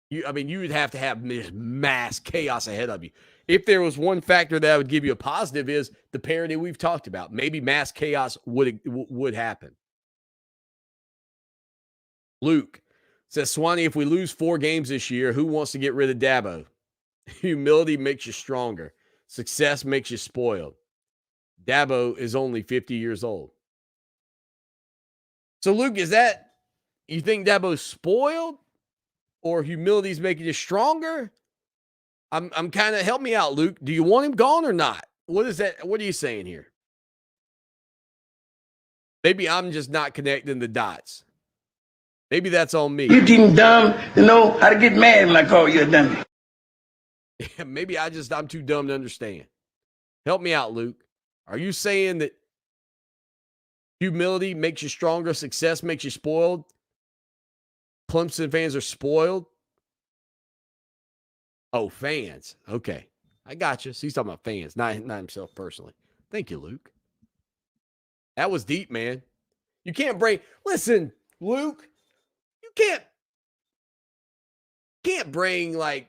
You would have to have this mass chaos ahead of you. If there was one factor that I would give you a positive is the parity we've talked about. Maybe mass chaos would happen. Luke says, Swanee, if we lose 4 games this year, who wants to get rid of Dabo? Humility makes you stronger. Success makes you spoiled. Dabo is only 50 years old. So, Luke, is that, you think Dabo's spoiled? Or humility's making you stronger? I'm kind of, help me out, Luke. Do you want him gone or not? What is that? What are you saying here? Maybe I'm just not connecting the dots. Maybe that's on me. You seem dumb to know how to get mad when I call you a dummy. Yeah, maybe I'm too dumb to understand. Help me out, Luke. Are you saying that humility makes you stronger, success makes you spoiled? Clemson fans are spoiled? Oh, fans. Okay. I got you. So he's talking about fans, not himself personally. Thank you, Luke. That was deep, man. You can't listen, Luke, you can't bring like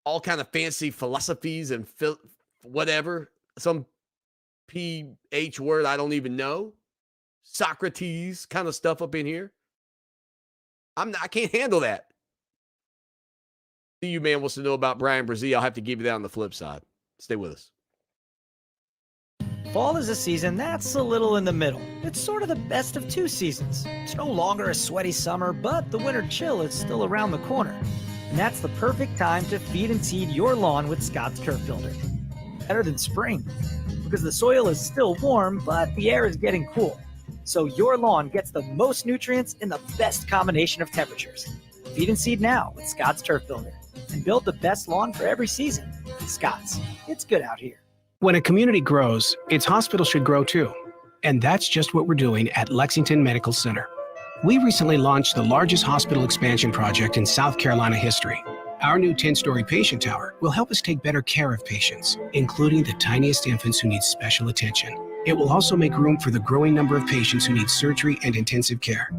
all kind of fancy philosophies and whatever, some PH word I don't even know, Socrates kind of stuff up in here. I can't handle that. CU man wants to know about Brian Brzee. I'll have to give you that on the flip side. Stay with us. Fall is a season that's a little in the middle. It's sort of the best of 2 seasons. It's no longer a sweaty summer, but the winter chill is still around the corner. And that's the perfect time to feed and seed your lawn with Scott's Turf Builder. Better than spring, because the soil is still warm, but the air is getting cool. So your lawn gets the most nutrients in the best combination of temperatures. Feed and seed now with Scott's Turf Builder and build the best lawn for every season. Scott's, it's good out here. When a community grows, its hospital should grow too. And that's just what we're doing at Lexington Medical Center. We recently launched the largest hospital expansion project in South Carolina history. Our new 10-story patient tower will help us take better care of patients, including the tiniest infants who need special attention. It will also make room for the growing number of patients who need surgery and intensive care.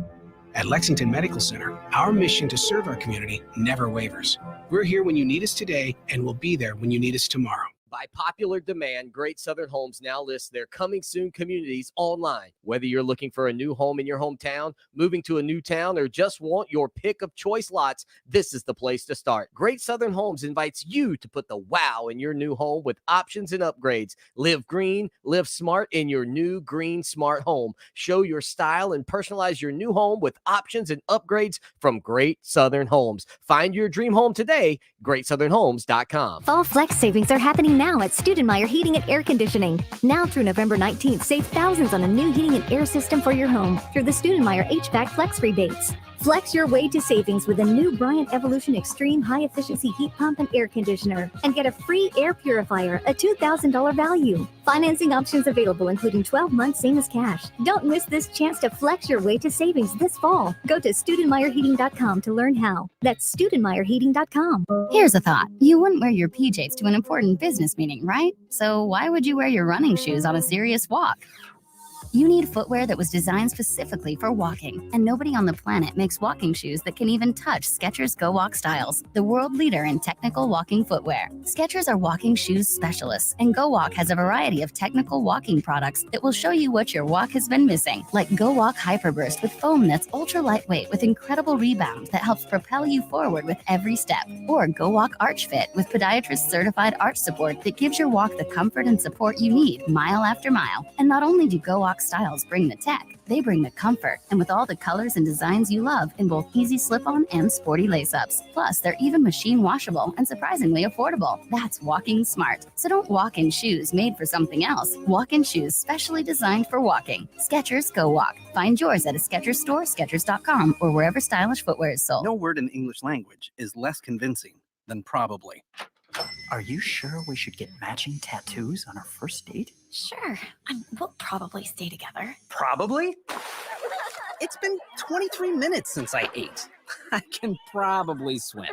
At Lexington Medical Center, our mission to serve our community never wavers. We're here when you need us today, and we'll be there when you need us tomorrow. By popular demand, Great Southern Homes now lists their coming soon communities online. Whether you're looking for a new home in your hometown, moving to a new town, or just want your pick of choice lots, this is the place to start. Great Southern Homes invites you to put the wow in your new home with options and upgrades. Live green, live smart in your new green smart home. Show your style and personalize your new home with options and upgrades from Great Southern Homes. Find your dream home today, greatsouthernhomes.com. Fall flex savings are happening now at Studemeyer Heating and Air Conditioning. Now through November 19th, save thousands on a new heating and air system for your home through the Studemeyer HVAC Flex rebates. Flex your way to savings with a new Bryant Evolution Extreme High-Efficiency Heat Pump and Air Conditioner. And get a free air purifier, a $2,000 value. Financing options available, including 12 months, same as cash. Don't miss this chance to flex your way to savings this fall. Go to StudemeierHeating.com to learn how. That's StudemeierHeating.com. Here's a thought. You wouldn't wear your PJs to an important business meeting, right? So why would you wear your running shoes on a serious walk? You need footwear that was designed specifically for walking, and nobody on the planet makes walking shoes that can even touch Skechers Go Walk Styles, the world leader in technical walking footwear. Skechers are walking shoes specialists, and Go Walk has a variety of technical walking products that will show you what your walk has been missing, like Go Walk Hyperburst with foam that's ultra lightweight with incredible rebound that helps propel you forward with every step, or Go Walk Arch Fit with podiatrist certified arch support that gives your walk the comfort and support you need mile after mile. And not only do Go Walk styles bring the tech, they bring the comfort, and with all the colors and designs you love in both easy slip-on and sporty lace-ups. Plus, they're even machine washable and surprisingly affordable. That's walking smart. So don't walk in shoes made for something else. Walk in shoes specially designed for walking. Skechers Go Walk. Find yours at a Skechers store, Skechers.com, or wherever stylish footwear is sold. No word in English language is less convincing than probably. Are you sure we should get matching tattoos on our first date? Sure. We'll probably stay together. Probably? It's been 23 minutes since I ate. I can probably swim.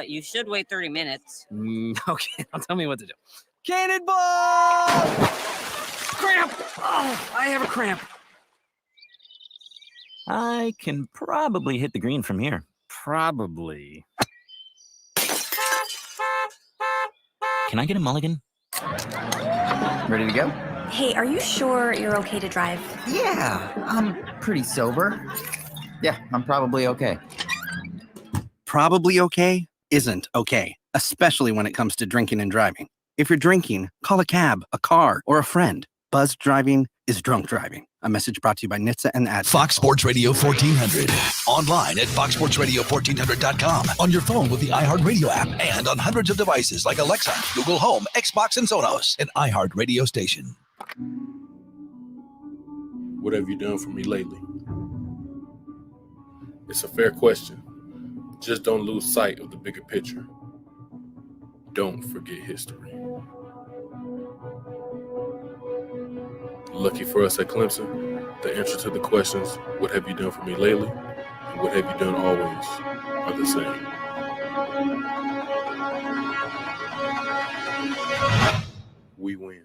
You should wait 30 minutes. Okay, now tell me what to do. Cannonball! Cramp! Oh, I have a cramp. I can probably hit the green from here. Probably. Can I get a mulligan? Ready to go? Hey, are you sure you're okay to drive? Yeah, I'm pretty sober. Yeah, I'm probably okay. Probably okay isn't okay, especially when it comes to drinking and driving. If you're drinking, call a cab, a car, or a friend. Buzzed driving is drunk driving. A message brought to you by NHTSA and Ad. Fox Sports Radio 1400. Online at foxsportsradio1400.com. On your phone with the iHeartRadio app and on hundreds of devices like Alexa, Google Home, Xbox, and Sonos. An iHeartRadio station. What have you done for me lately? It's a fair question. Just don't lose sight of the bigger picture. Don't forget history. Lucky for us at Clemson, the answer to the questions, what have you done for me lately, and what have you done always, are the same. We win.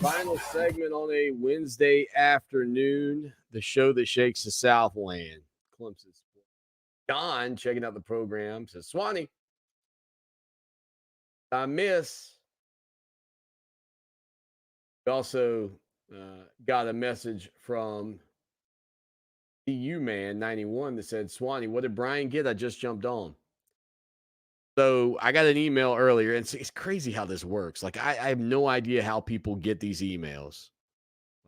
Final segment on a Wednesday afternoon, the show that shakes the Southland. Clemson Sports. John, checking out the program, says, Swanee, I miss. We also got a message from DU Man 91 that said, Swanee, what did Brian get? I just jumped on. So I got an email earlier, and it's crazy how this works. Like, I have no idea how people get these emails,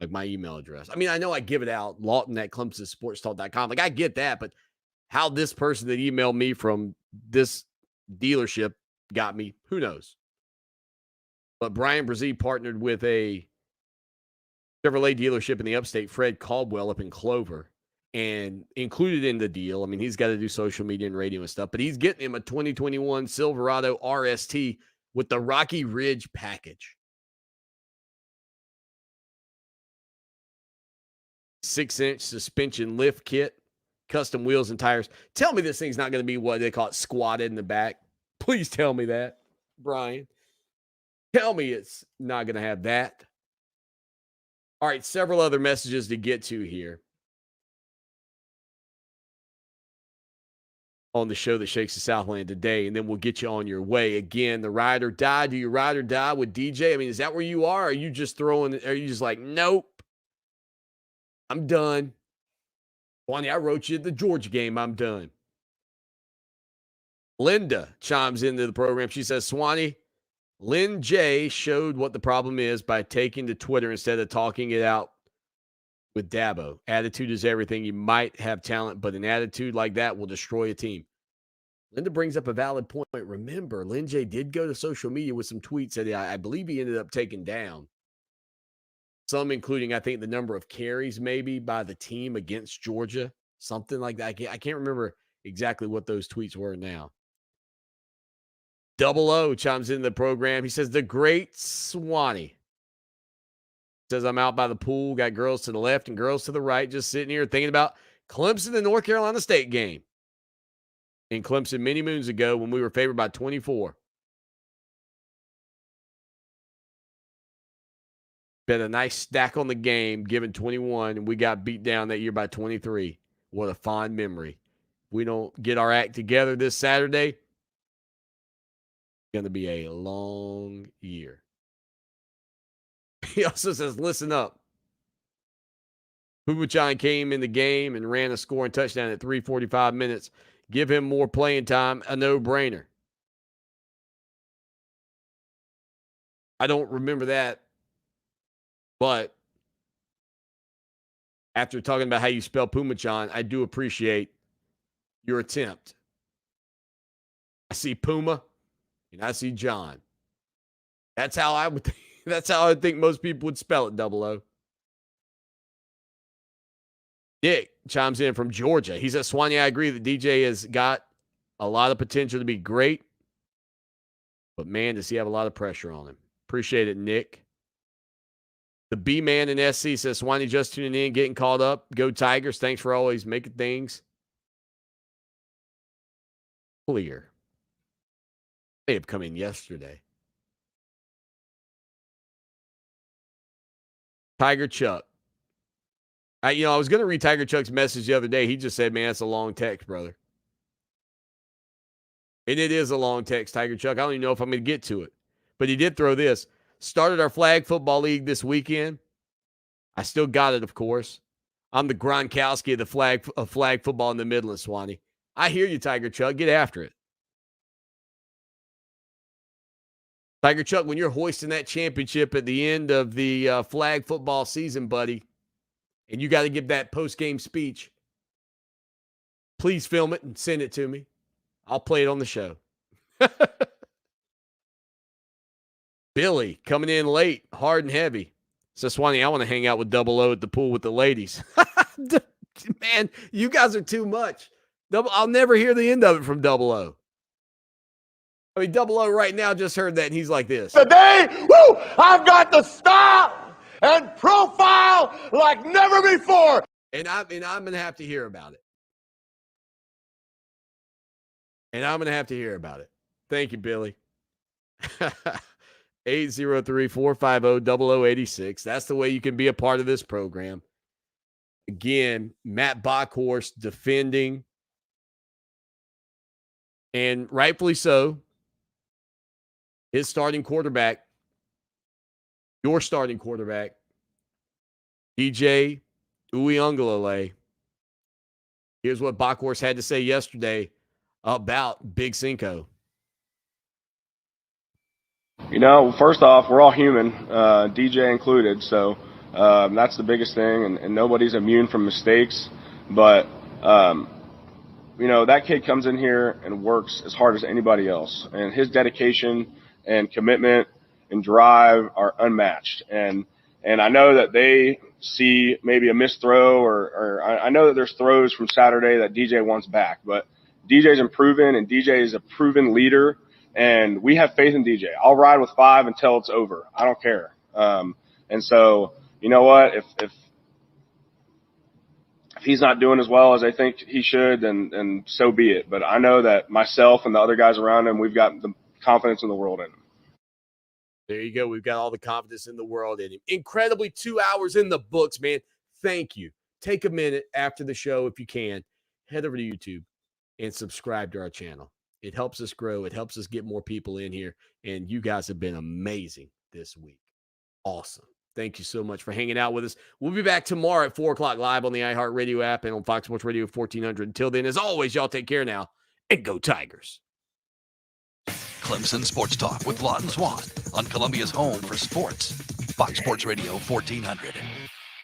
like my email address. I mean, I know I give it out, Lawton@ClemsonSportsTalk.com. Like, I get that, but how this person that emailed me from this dealership got me, who knows? But Brian Brzee partnered with a Chevrolet dealership in the upstate, Fred Caldwell up in Clover, and included in the deal. I mean, he's got to do social media and radio and stuff, but he's getting him a 2021 Silverado RST with the Rocky Ridge package. 6-inch suspension lift kit, custom wheels and tires. Tell me this thing's not going to be what they call it, squatted in the back. Please tell me that, Brian. Tell me it's not going to have that. All right, several other messages to get to here on the show that shakes the Southland today, and then we'll get you on your way. Again, the ride or die. Do you ride or die with DJ? I mean, is that where you are? Are you just like, nope, I'm done. Bonnie, I wrote you at the Georgia game. I'm done. Linda chimes into the program. She says, Swanee, Lynn J. showed what the problem is by taking to Twitter instead of talking it out with Dabo. Attitude is everything. You might have talent, but an attitude like that will destroy a team. Linda brings up a valid point. Remember, Lynn J. did go to social media with some tweets that I believe he ended up taking down. Some including, I think, the number of carries maybe by the team against Georgia. Something like that. I can't remember exactly what those tweets were now. Double O chimes into the program. He says, the great Swanee. Says, I'm out by the pool, got girls to the left and girls to the right, just sitting here thinking about Clemson and North Carolina State game. In Clemson many moons ago when we were favored by 24. Bet a nice stack on the game, given 21, and we got beat down that year by 23. What a fond memory. If we don't get our act together this Saturday, going to be a long year. He also says, listen up. Pumachan came in the game and ran a scoring touchdown at 3:45 minutes. Give him more playing time, a no-brainer. I don't remember that, but after talking about how you spell Pumachan, I do appreciate your attempt. I see Puma. And I see John. That's how I would. That's how I think most people would spell it. Double O. Dick chimes in from Georgia. He says, Swanee, I agree that DJ has got a lot of potential to be great, but man, does he have a lot of pressure on him. Appreciate it, Nick. The B-Man in SC says, Swanee just tuning in, getting caught up. Go Tigers. Thanks for always making things clear. They have come in yesterday. Tiger Chuck. I was going to read Tiger Chuck's message the other day. He just said, man, it's a long text, brother. And it is a long text, Tiger Chuck. I don't even know if I'm going to get to it. But he did throw this. Started our flag football league this weekend. I still got it, of course. I'm the Gronkowski of the flag football in the Midlands, Swanee. I hear you, Tiger Chuck. Get after it. Tiger Chuck, when you're hoisting that championship at the end of the flag football season, buddy, and you got to give that post-game speech, please film it and send it to me. I'll play it on the show. Billy coming in late, hard and heavy. Says, Swanee, I want to hang out with Double O at the pool with the ladies. Man, you guys are too much. I'll never hear the end of it from Double O. I mean, Double O right now just heard that, and he's like this. Today, woo, I've got the style and profile like never before. And I'm going to have to hear about it. And I'm going to have to hear about it. Thank you, Billy. 803-450-0086. That's the way you can be a part of this program. Again, Matt Bockhorst defending, and rightfully so, his starting quarterback, your starting quarterback, DJ Uiagalelei. Here's what Bockhorst had to say yesterday about Big Cinco. First off, we're all human, DJ included, so that's the biggest thing, and nobody's immune from mistakes. But, that kid comes in here and works as hard as anybody else, and his dedication and commitment and drive are unmatched. And I know that they see maybe a missed throw, or I know that there's throws from Saturday that DJ wants back, but DJ's improving, and DJ is a proven leader, and we have faith in DJ. I'll ride with 5 until it's over. I don't care. And so, you know what, if he's not doing as well as I think he should, then so be it. But I know that myself and the other guys around him, we've got the confidence in the world in him. There you go. We've got all the confidence in the world in him. Incredibly 2 hours in the books, man. Thank you. Take a minute after the show if you can. Head over to YouTube and subscribe to our channel. It helps us grow. It helps us get more people in here. And you guys have been amazing this week. Awesome. Thank you so much for hanging out with us. We'll be back tomorrow at 4 o'clock live on the iHeartRadio app and on Fox Sports Radio 1400. Until then, as always, y'all take care now and go Tigers. Clemson Sports Talk with Lawton Swan on Columbia's home for sports. Fox Sports Radio 1400.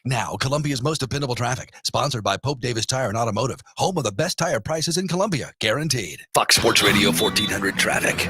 Now, Columbia's most dependable traffic, sponsored by Pope Davis Tire and Automotive, home of the best tire prices in Columbia, guaranteed. Fox Sports Radio 1400 traffic.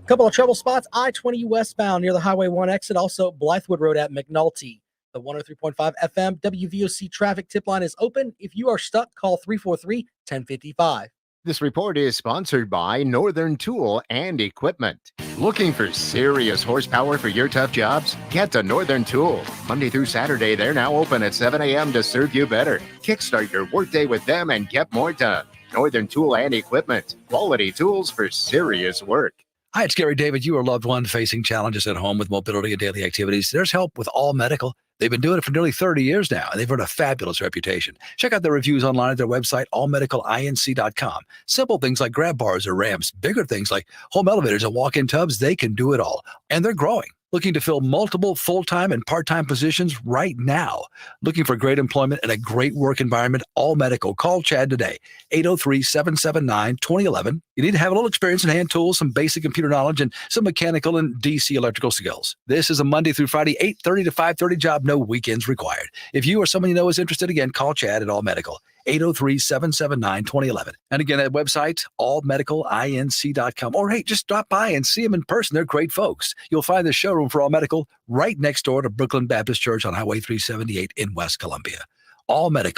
Couple of trouble spots, I-20 westbound near the Highway 1 exit, also Blythewood Road at McNulty. The 103.5 FM WVOC traffic tip line is open. If you are stuck, call 343-1055. This report is sponsored by Northern Tool and Equipment. Looking for serious horsepower for your tough jobs? Get to Northern Tool. Monday through Saturday, they're now open at 7 a.m. to serve you better. Kickstart your workday with them and get more done. Northern Tool and Equipment. Quality tools for serious work. Hi, it's Gary David. You or a loved one facing challenges at home with mobility and daily activities. There's help with All Medical. They've been doing it for nearly 30 years now, and they've earned a fabulous reputation. Check out their reviews online at their website, allmedicalinc.com. Simple things like grab bars or ramps, bigger things like home elevators and walk-in tubs, they can do it all. And they're growing. Looking to fill multiple full-time and part-time positions right now. Looking for great employment and a great work environment, All Medical. Call Chad today, 803-779-2011. You need to have a little experience in hand tools, some basic computer knowledge, and some mechanical and DC electrical skills. This is a Monday through Friday, 8:30 to 5:30 job, no weekends required. If you or someone you know is interested, again, call Chad at All Medical. 803-779-2011. And again, that website, allmedicalinc.com. Or hey, just stop by and see them in person. They're great folks. You'll find the showroom for All Medical right next door to Brooklyn Baptist Church on Highway 378 in West Columbia. All Medical.